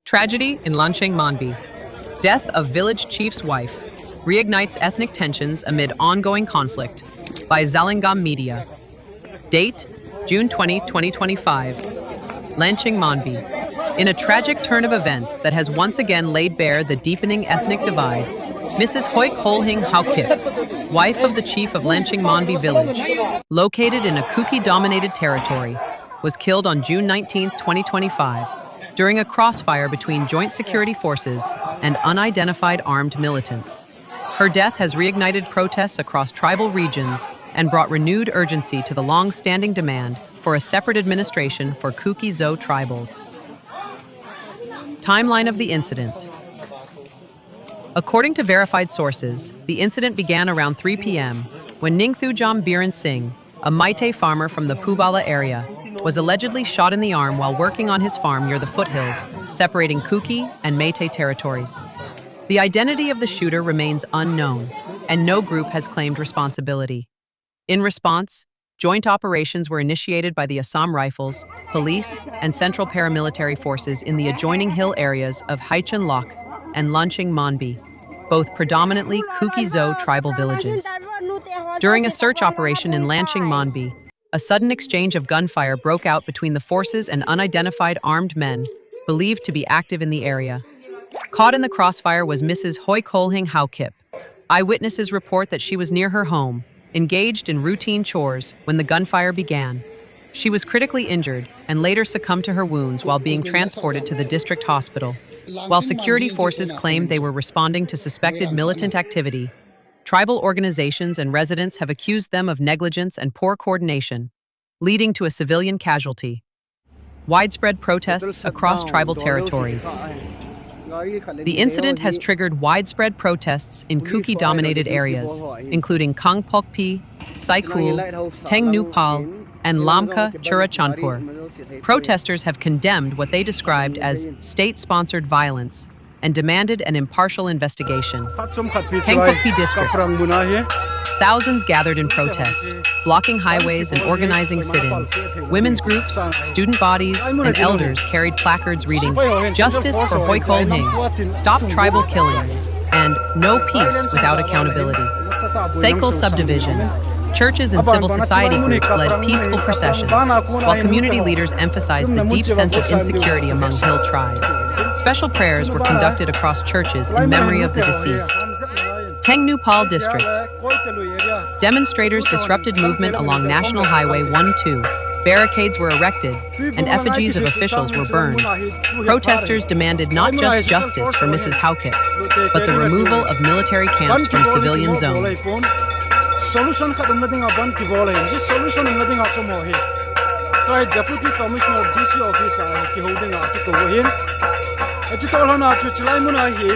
Tragedy in Lancheng Manbi. Death of village chief's wife reignites ethnic tensions amid ongoing conflict by Zalingam Media. Date, June 20, 2025. Lancheng Manbi. In a tragic turn of events that has once again laid bare the deepening ethnic divide, Mrs. Hoik Holhing Haukip, wife of the chief of Lancheng Manbi village, located in a Kuki-dominated territory, was killed on June 19, 2025, during a crossfire between joint security forces and unidentified armed militants. Her death has reignited protests across tribal regions and brought renewed urgency to the long-standing demand for a separate administration for Kuki Zo tribals. Timeline of the incident. According to verified sources, the incident began around 3 p.m. when Ningthujam Biren Singh, a Meeteis farmer from the Pubala area, was allegedly shot in the arm while working on his farm near the foothills, separating Kuki and Meeteis territories. The identity of the shooter remains unknown, and no group has claimed responsibility. In response, joint operations were initiated by the Assam Rifles, police, and central paramilitary forces in the adjoining hill areas of Haichen Lok and Lancheng Manbi, both predominantly Kuki Zo tribal villages. During a search operation in Lancheng Manbi, a sudden exchange of gunfire broke out between the forces and unidentified armed men, believed to be active in the area. Caught in the crossfire was Mrs. Hoik Holhing Haukip. Eyewitnesses report that she was near her home, engaged in routine chores, when the gunfire began. She was critically injured and later succumbed to her wounds while being transported to the district hospital. While security forces claimed they were responding to suspected militant activity, tribal organizations and residents have accused them of negligence and poor coordination, leading to a civilian casualty. Widespread protests across tribal territories. The incident has triggered widespread protests in Kuki-dominated areas, including Kangpokpi, Saikul, Tengnupal, and Lamka Churachandpur. Protesters have condemned what they described as state-sponsored violence and demanded an impartial investigation. Kangpokpi district. Thousands gathered in protest, blocking highways and organizing sit-ins. Women's groups, student bodies, and elders carried placards reading, "Justice for Hoik Holhing," "Stop Tribal Killings," and "No Peace Without Accountability." Saikul subdivision. Churches and civil society groups led peaceful processions, while community leaders emphasized the deep sense of insecurity among hill tribes. Special prayers were conducted across churches in memory of the deceased. Tengnupal district. Demonstrators disrupted movement along National Highway 12. Barricades were erected, and effigies of officials were burned. Protesters demanded not just justice for Mrs. Haukip, but the removal of military camps from civilian zones. Solution khatam na dinga ban ki bola hin solution na dinga chomo hi toy deputy commissioner of DC office ki holding ki ko hin achi to lana chu chlai mun a hi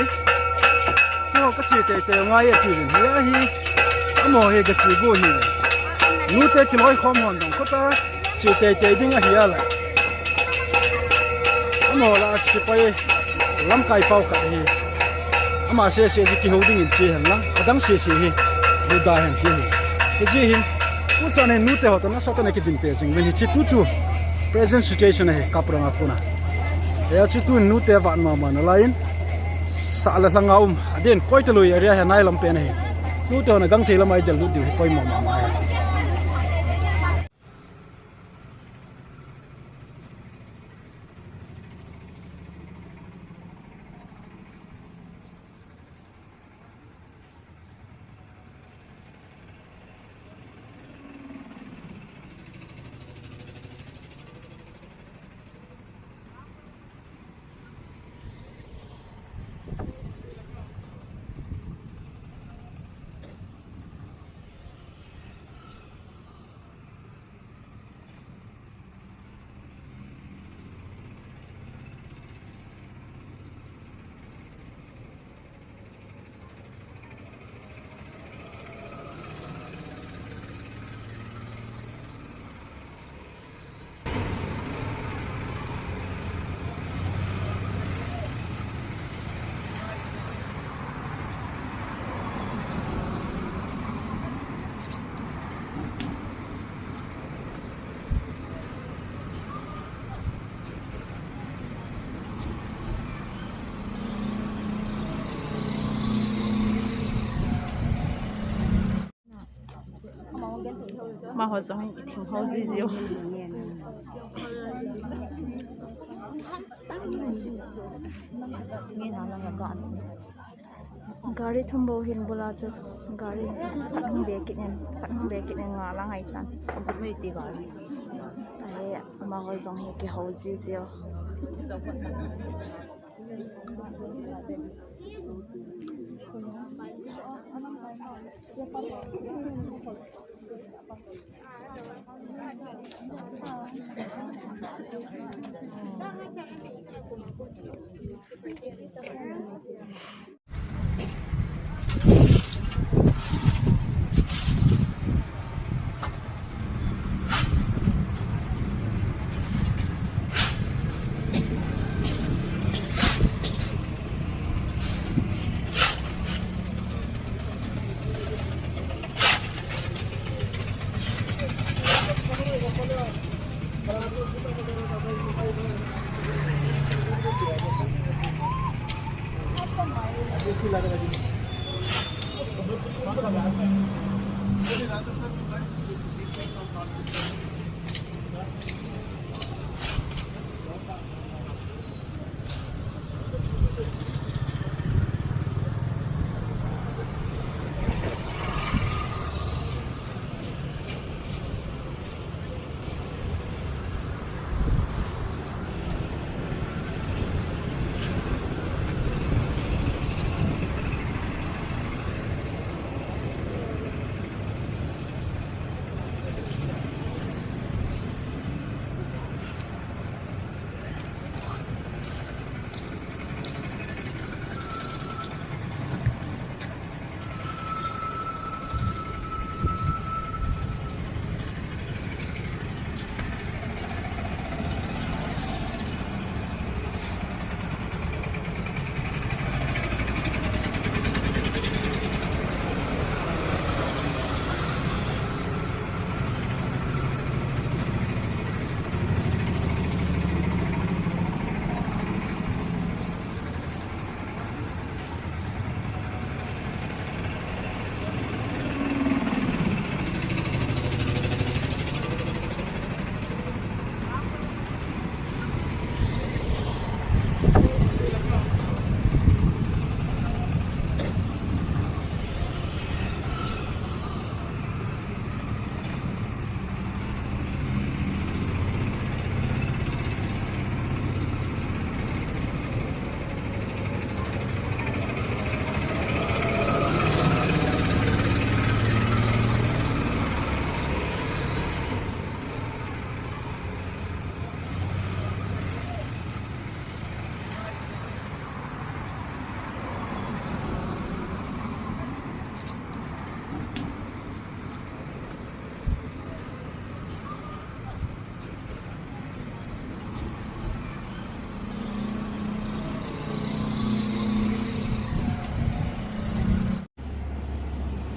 no ka chi te ngai a ti hi hi amo he ga chi go hi nu te ki loi khom hon dong ko ta chi te dinga hi ala amo la si pai lam kai pau ka hi ama se ki holding in chi han lang adang se hi Budahan kini. Kasi hin, kung saan ay nute hoto na sa ito nakitimpesing. When it's tutu present situation ay kaprang at kuna. Kaya situ nute ba mama na lain sa alas lang ngaum. Adin koy tuloy area yan ay lampen ay. Nute ho na gang tila may dal nute koy mama ay. mà họ giống挺好自己。Gari thumbo hin bola chu gari khat hung be kinen nga la ngai tan mai ti gari tai ama ho zong he ki ho ji zio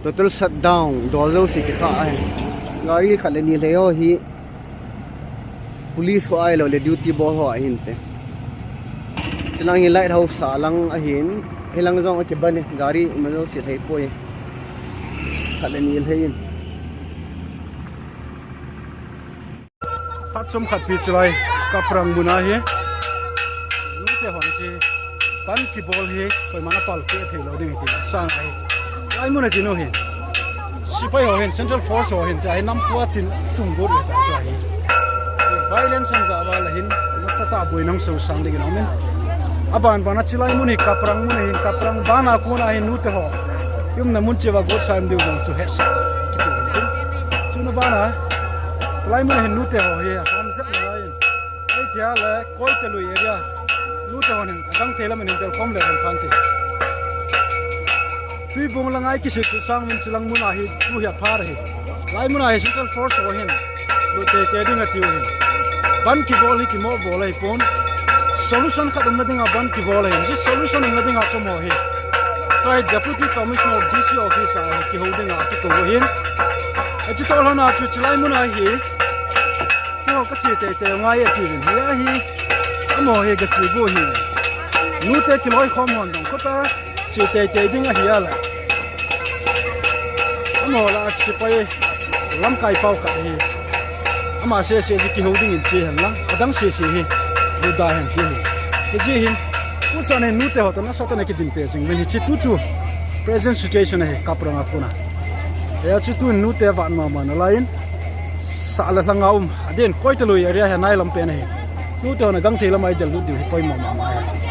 total shutdown dolzo si ka ai gari khale ni leo hi police ho ai lo le duty bo ho ahin te chinang light house salang ahin helang jong ke ban gari mazo si thai poi khale ni lein patchom khat pi chlai kaprang buna hi nu te hon chi pan ki bol hi koi mana pal ke thelo ding ti sang ai ai mun ti no hin sipai ho hin central force ho hin ai nam pu tin tung go le ta ai violence ang za ba la hin nasata boi nang so sang ding men aban bana chilai mun hi kaprang mun hin kaprang bana ko na hin nu te ho yum na mun chewa go sam de go chu hes chu na bana chilai mun hin nu te ho hi ham zak na ai ai thia le koi te lui area nu te ho ning adang thela men tel khom le han phan te tui bong langai ki se sang min chilang mun a hi tu hi phar hi lai mun a hi central force ho hin lu te te ding a tiu hin ban ki bol hi ki mo bol ai pon solution khatam na dinga ban ki bol hi ji solution na dinga chomo hi try deputy commissioner of dc office a ki holding a ki ko hin a ji tol hona chu chilai mun a hi ko ka chi te te ngai a ti hin hi hi amo he ga chi go hi nu te ki loi khom hon dong ko ta chi te te ding a hi ala amo la chi pai lam kai pau khat hi ama se ki holding in che han lang adang se hi lu da han ti hi ji hin u chane nu te hot na satana ki din pe sing when hi chi tu present situation hai kaprang apuna ya chi tu nu te van ma na lain sa la langaum aden koi te lui area ha nai lam pe nei nu te na gang the lam ai del lu di poi ma ma